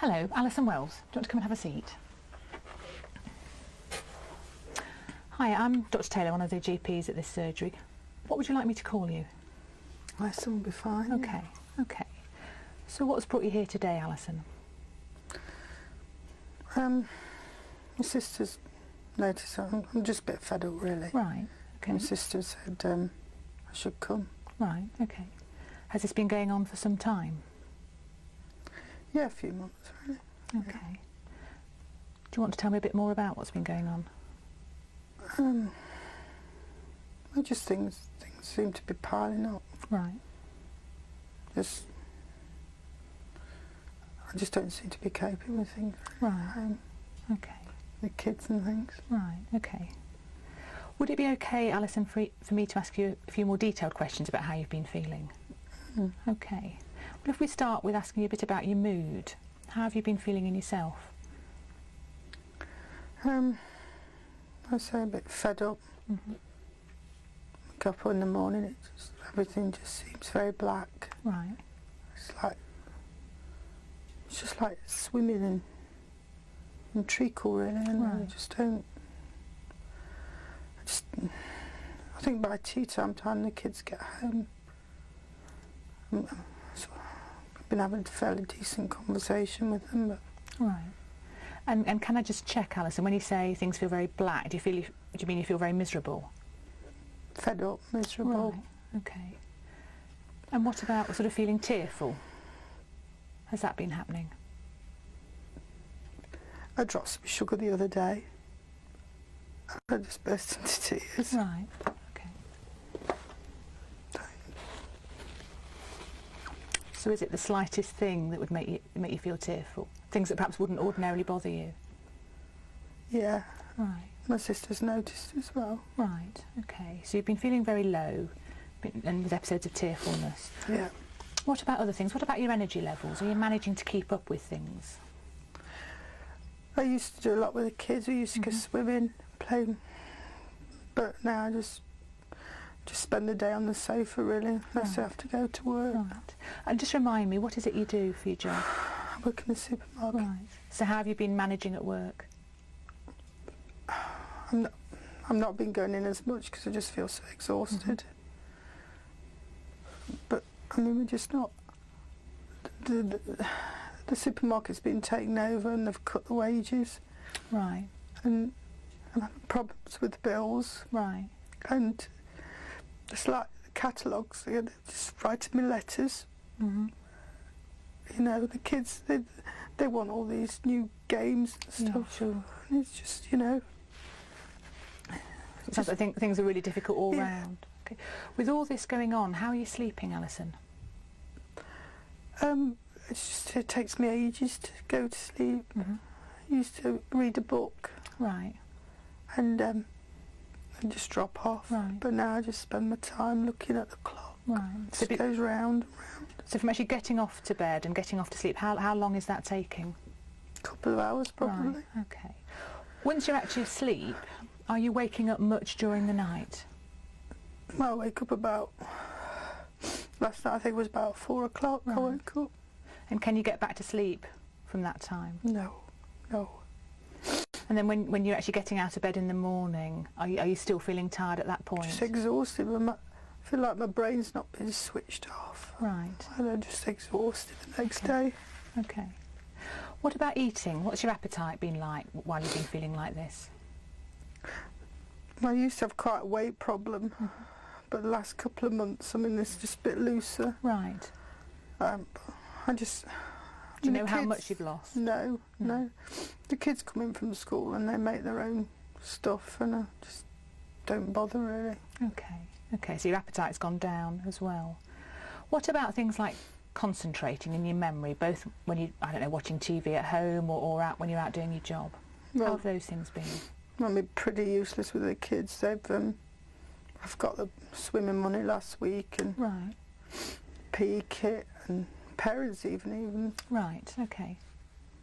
Hello, Alison Wells. Do you want to come and have a seat? Hi, I'm Dr. Taylor, one of the GPs at this surgery. What would you like me to call you? My son will be fine. Okay, okay. So what's brought you here today, Alison? My sister's noticed I'm just a bit fed up, really. Right, okay. My sister said I should come. Right, okay. Has this been going on for some time? Yeah, a few months, really. Okay. Do you want to tell me a bit more about what's been going on? I just things seem to be piling up. Right. I just don't seem to be coping with things. Right. Okay. The kids and things. Right, okay. Would it be okay, Alison, for me to ask you a few more detailed questions about how you've been feeling? Mm. Okay. Well, if we start with asking you a bit about your mood, how have you been feeling in yourself? I say a bit fed up. Mm-hmm. Wake up in the morning, everything just seems very black. Right. It's just like swimming in treacle, really, and Right. I think by tea time the kids get home, so I've been having a fairly decent conversation with them. But Right. And can I just check, Alison, when you say things feel very black, do you mean you feel very miserable? fed up, miserable. Right. Okay. And what about sort of feeling tearful? Has that been happening? I dropped some sugar the other day. I just burst into tears. Right. Okay. So is it the slightest thing that would make you feel tearful? Things that perhaps wouldn't ordinarily bother you? Yeah. Right. My sister's noticed as well. Right. Okay. So you've been feeling very low, and with episodes of tearfulness. Yeah. What about other things? What about your energy levels? Are you managing to keep up with things? I used to do a lot with the kids. We used to go swimming, playing, but now I just spend the day on the sofa, really, unless I have to go to work. Right. And just remind me, what is it you do for your job? I work in the supermarket. Right. So how have you been managing at work? I'm not been going in as much because I just feel so exhausted. But I mean, we're just not. The supermarket's been taken over and they've cut the wages. Right. And I'm having problems with the bills. Right. And it's like the catalogues, they're just writing me letters. Mm-hmm. You know, the kids, they want all these new games and stuff. Yeah, sure. And it's just, you know. It sounds like things are really difficult all Yeah. round. Okay. With all this going on, how are you sleeping, Alison? It takes me ages to go to sleep. Mm-hmm. I used to read a book Right. and just drop off. Right. But now I just spend my time looking at the clock. Right. It just goes round and round. So from actually getting off to bed and getting off to sleep, how long is that taking? A couple of hours probably. Right. Okay. Once you're actually asleep, are you waking up much during the night? I wake up about, last night I think it was about 4 o'clock I Right. woke up. And can you get back to sleep from that time? No. And then when you're actually getting out of bed in the morning, are you still feeling tired at that point? Just exhausted. I feel like my brain's not been switched off. Right. And I'm just exhausted the next day. Okay. What about eating? What's your appetite been like while you've been feeling like this? I used to have quite a weight problem, but the last couple of months, I mean, it's just a bit looser. Right. I just... Do you the know how kids- much you've lost? No. The kids come in from school and they make their own stuff and I just don't bother, really. Okay, so your appetite's gone down as well. What about things like concentrating in your memory, both when you, I don't know, watching TV at home or out when you're out doing your job? How Well, have those things been? I mean, pretty useless with the kids. I've got the swimming money last week and Right. PE kit and parents even. Right, okay.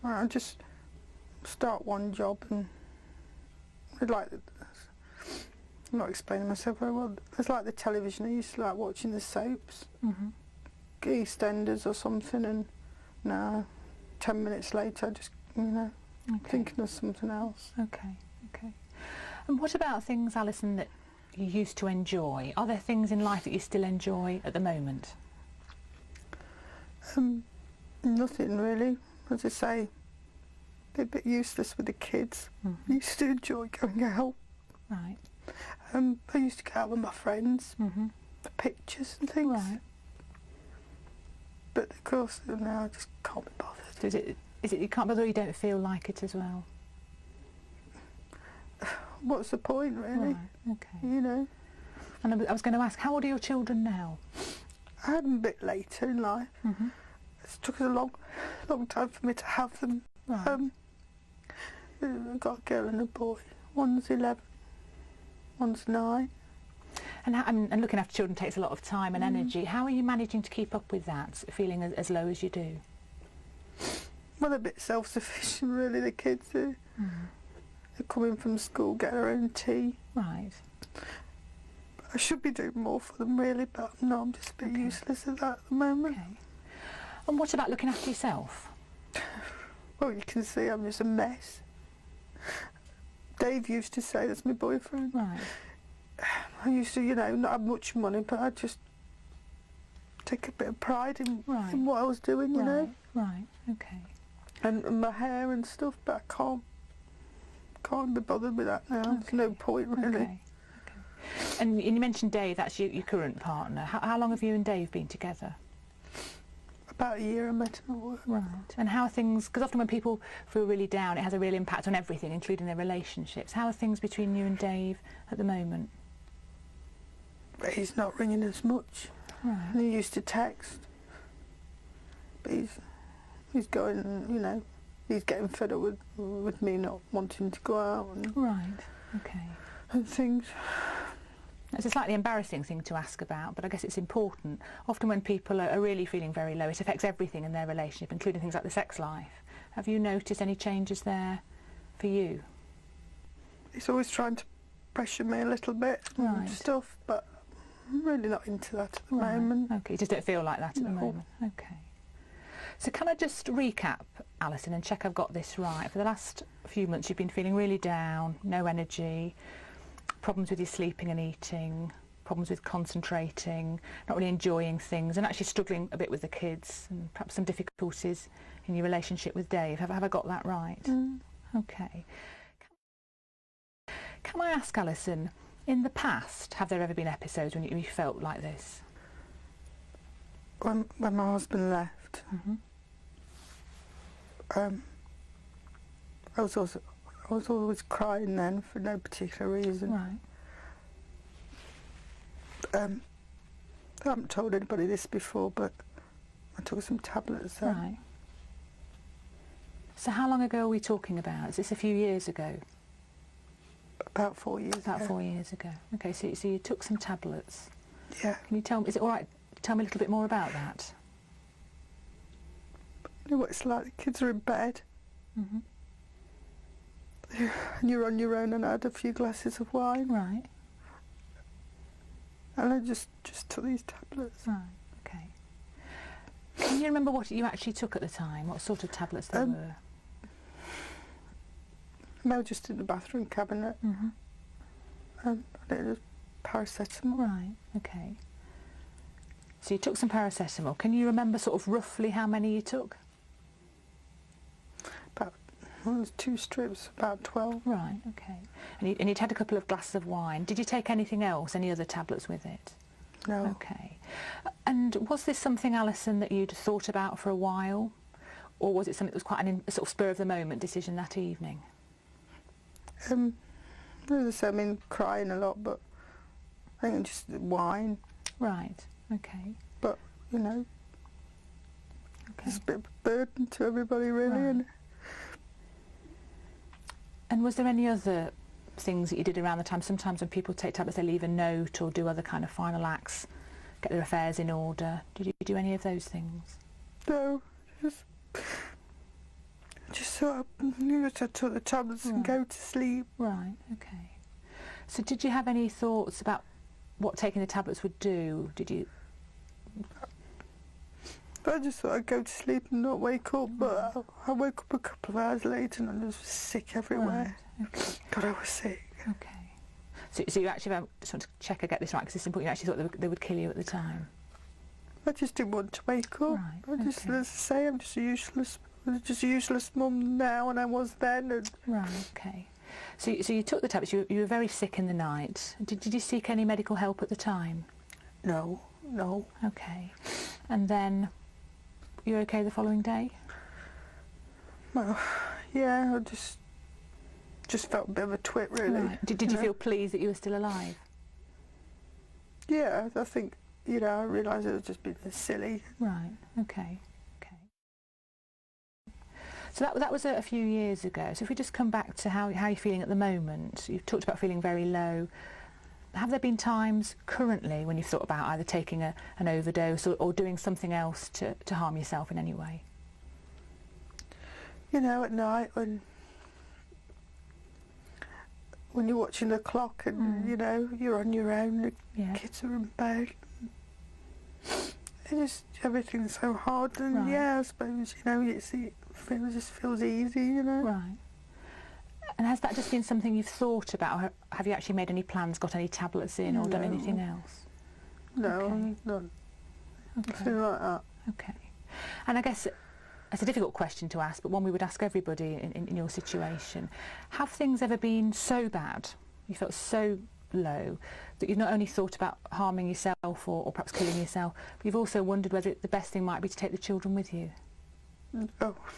I just start one job and I'm not explaining myself very well. It's like the television. I used to like watching the soaps, Mm-hmm. EastEnders or something, and now 10 minutes later, I just, you know, thinking of something else. Okay, okay. And what about things, Alison, that you used to enjoy? Are there things in life that you still enjoy at the moment? Nothing really. As I say, a bit useless with the kids. I used to enjoy going out. Right. I used to go out with my friends, for pictures and things. Right. But of course now I just can't be bothered. So is it you can't bother, or you don't feel like it as well? What's the point, really? Right, okay. You know. And I was going to ask, how old are your children now? I had them a bit later in life. It took us a long time for me to have them. Right. I've got a girl and a boy. One's 11, one's 9. And looking after children takes a lot of time and energy. How are you managing to keep up with that, feeling as low as you do? Well, they're a bit self-sufficient, really, the kids are. They're coming from school, get their own tea. Right. I should be doing more for them, really, but no, I'm just a bit useless at that at the moment. Okay. And what about looking after yourself? Well, you can see I'm just a mess. Dave used to say, that's my boyfriend. Right. I used to, you know, not have much money, but I just take a bit of pride in what I was doing, you know. Right, okay. And my hair and stuff, but I can't be bothered with that now. There's no point, really. Okay. And you mentioned Dave, that's your current partner. How long have you and Dave been together? About a year I met him at work. Right. And how are things, because often when people feel really down, it has a real impact on everything, including their relationships. How are things between you and Dave at the moment? He's not ringing as much. Right. And he used to text. But he's going, you know, he's getting fed up with me not wanting to go out and, right, okay. and things. It's a slightly embarrassing thing to ask about, but I guess it's important. Often when people are really feeling very low, it affects everything in their relationship, including things like the sex life. Have you noticed any changes there for you? He's always trying to pressure me a little bit and Right. stuff, but I'm really not into that at the moment. Okay, you just don't feel like that at the No. moment. Okay. So can I just recap, Alison, and check I've got this right? For the last few months you've been feeling really down, no energy, problems with your sleeping and eating, problems with concentrating, not really enjoying things, and actually struggling a bit with the kids, and perhaps some difficulties in your relationship with Dave. Have I got that right? Okay. Can I ask, Alison, in the past, have there ever been episodes when you felt like this? When my husband left, I was always crying then for no particular reason. Right. I haven't told anybody this before, but I took some tablets then. Right. So how long ago are we talking about? Is this a few years ago? About 4 years About ago. 4 years ago. Okay, so you took some tablets. Yeah. Can you tell me, is it all right to tell me a little bit more about that? You know what it's like, the kids are in bed. And you're on your own, and I had a few glasses of wine. Right. And I just took these tablets. Right, okay. Can you remember what you actually took at the time? What sort of tablets they were? They were just in the bathroom cabinet. I think it was paracetamol. Right, okay. So you took some paracetamol. Can you remember sort of roughly how many you took? Well, it was 2 strips, about 12. Right, okay. And you'd had a couple of glasses of wine. Did you take anything else, any other tablets with it? No. Okay. And was this something, Alison, that you'd thought about for a while? Or was it something that was quite a sort of spur-of-the-moment decision that evening? As I say, I mean, crying a lot, but I think just wine. Right, okay. But, you know, Okay. it's a bit of a burden to everybody, really. Right. And was there any other things that you did around the time? Sometimes when people take tablets, they leave a note or do other kind of final acts, get their affairs in order. Did you do any of those things? No, just sort of, you know, to take the tablets and go to sleep. Right, okay. So did you have any thoughts about what taking the tablets would do? Did you? I just thought I'd go to sleep and not wake up, but I woke up a couple of hours later and I was sick everywhere. Right. Okay. God, I was sick. Okay. So you actually, just want to check I get this right, because it's important, you actually thought they would kill you at the time? I just didn't want to wake up. Right, I just, okay. as I say, I'm just a useless mum now, and I was then. And Right, okay. So you took the tablets, you were very sick in the night. Did you seek any medical help at the time? no. Okay. And then, you were okay the following day? Well, yeah, I just felt a bit of a twit, really. Right. Did you feel pleased that you were still alive? Yeah, I think, I realised it was just being silly. Right, okay. So that was a few years ago. So if we just come back to how you're feeling at the moment, you've talked about feeling very low. Have there been times currently when you've thought about either taking an overdose or doing something else to harm yourself in any way? At night when you're watching the clock and, you're on your own, the kids are in bed. Everything's so hard, and Right. I suppose, it just feels easy, Right. And has that just been something you've thought about? Or have you actually made any plans, got any tablets in, or done No. anything else? No, Okay. nothing Okay. like that. Okay. And I guess it's a difficult question to ask, but one we would ask everybody in your situation. Have things ever been so bad, you felt so low, that you've not only thought about harming yourself or perhaps killing yourself, but you've also wondered whether the best thing might be to take the children with you? No,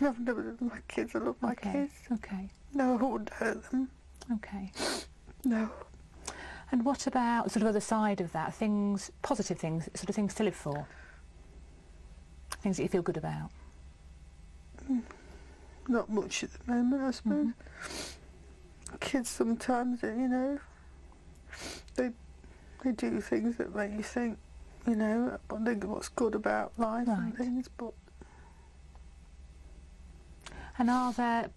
I've never done my kids. I love my kids. Okay. No, I wouldn't hurt them. Okay. No. And what about sort of other side of that, things, positive things, sort of things to live for? Things that you feel good about? Not much at the moment, I suppose. Kids sometimes, they do things that make you think, I think what's good about life and Right. things, but... And are there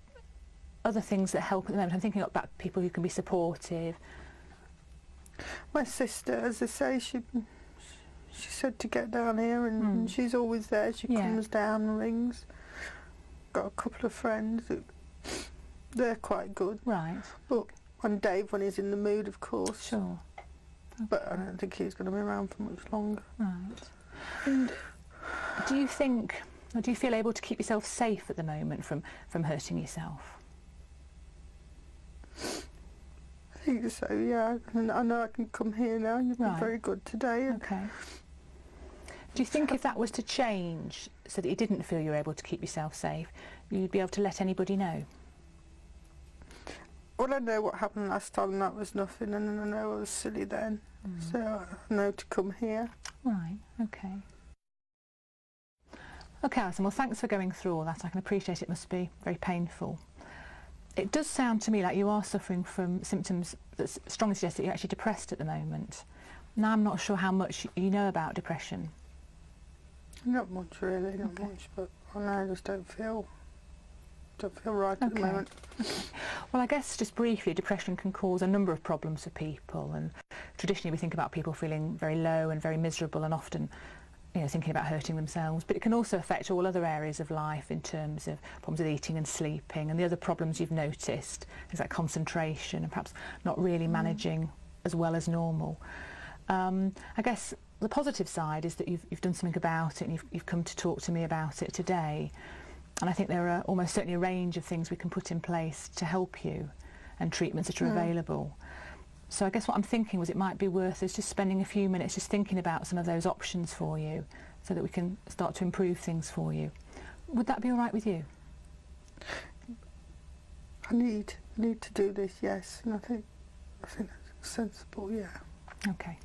other things that help at the moment? I'm thinking about people who can be supportive. My sister, as I say, she said to get down here, and she's always there. She comes down and rings. Got a couple of friends they're quite good. Right. But when Dave, when he's in the mood, of course. Sure. But I don't think he's going to be around for much longer. Right. And do you think, or do you feel able to keep yourself safe at the moment from hurting yourself? I think so, yeah. And I know I can come here now. You've been Right. very good today. Okay. Do you think if that was to change, so that you didn't feel you were able to keep yourself safe, you'd be able to let anybody know? Well, I know what happened last time, and that was nothing, and I know I was silly then. So I know to come here. Right, okay. Okay, Alison, well, thanks for going through all that. I can appreciate it must be very painful. It does sound to me like you are suffering from symptoms that strongly suggest that you're actually depressed at the moment. Now, I'm not sure how much you know about depression. Not much, really, not much, but I just don't feel right at the moment. Well, I guess just briefly, depression can cause a number of problems for people, and traditionally we think about people feeling very low and very miserable and often thinking about hurting themselves, but it can also affect all other areas of life in terms of problems with eating and sleeping and the other problems you've noticed, things like concentration and perhaps not really managing as well as normal. I guess the positive side is that you've done something about it, and you've come to talk to me about it today. And I think there are almost certainly a range of things we can put in place to help you, and treatments that are available. So I guess what I'm thinking was it might be worth us just spending a few minutes just thinking about some of those options for you, so that we can start to improve things for you. Would that be all right with you? I need to do this, yes, and I think that's sensible, yeah. Okay.